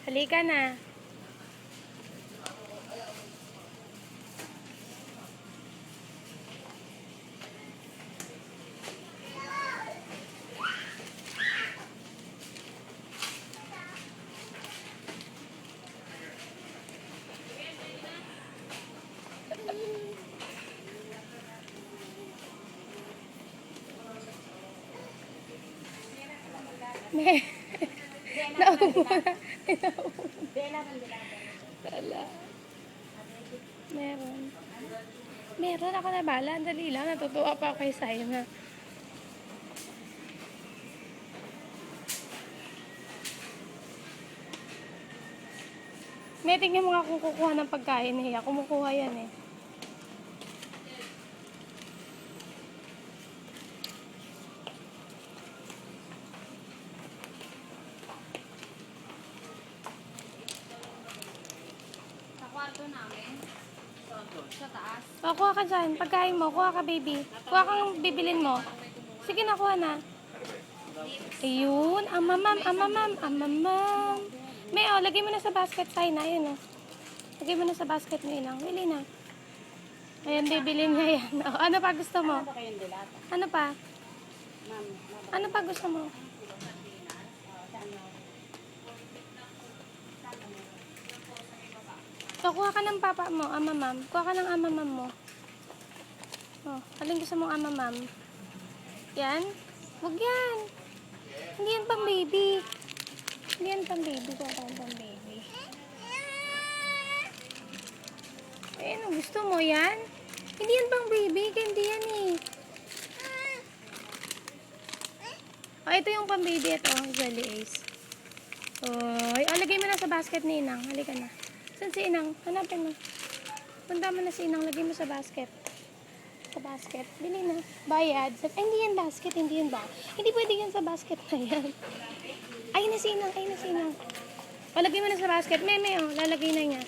Halika na. Me. Naubo na. Wala. Meron. Meron ako na bala. Dali lang. Natutuwa pa ako kay Saina. May tingnan mo nga kung kukuha ng pagkain niya. Kumukuha yan eh. Sa kwarto namin. Sa taas. O, kuha ka dyan. Pagkain mo. Kuha ka, baby. Kuha kang bibilin mo. Sige na, kuha na. Ayun. Amamam, amamam, amamam. May, lagay mo na sa basket, Saina. Ayun, lagay mo na sa basket mo, Inang. Bili na. Ayan, bibilin niya yan. O, ano pa gusto mo? Ano kayong dilata? Ano pa? Ma'am, Ano pa gusto mo? So, kuha ka ng papa mo, amamam. Kuha ka ng amamam mo. Oh, alin gusto mong amamam? Yan? Huwag yan. Hindi yan pang baby. Hindi yan pang baby. Kuha ka ng pang baby. Eh, ano gusto mo yan? Hindi yan pang baby. Hindi yan eh. Oh, ito yung pang baby. Ito, Jelly Ace. Oh, lagay mo na sa basket ni Inang. Halika na. Saan si Inang? Hanapin mo. Punta mo na si Inang. Lagay mo sa basket. Sa basket. Bili na. Bayad. Ay, hindi yan basket. Hindi yan ba? Hindi pwede yan sa basket na yan. Ay na si Inang. Ay na si Inang. O, lagay mo na sa basket. Meme, lalagay na niya.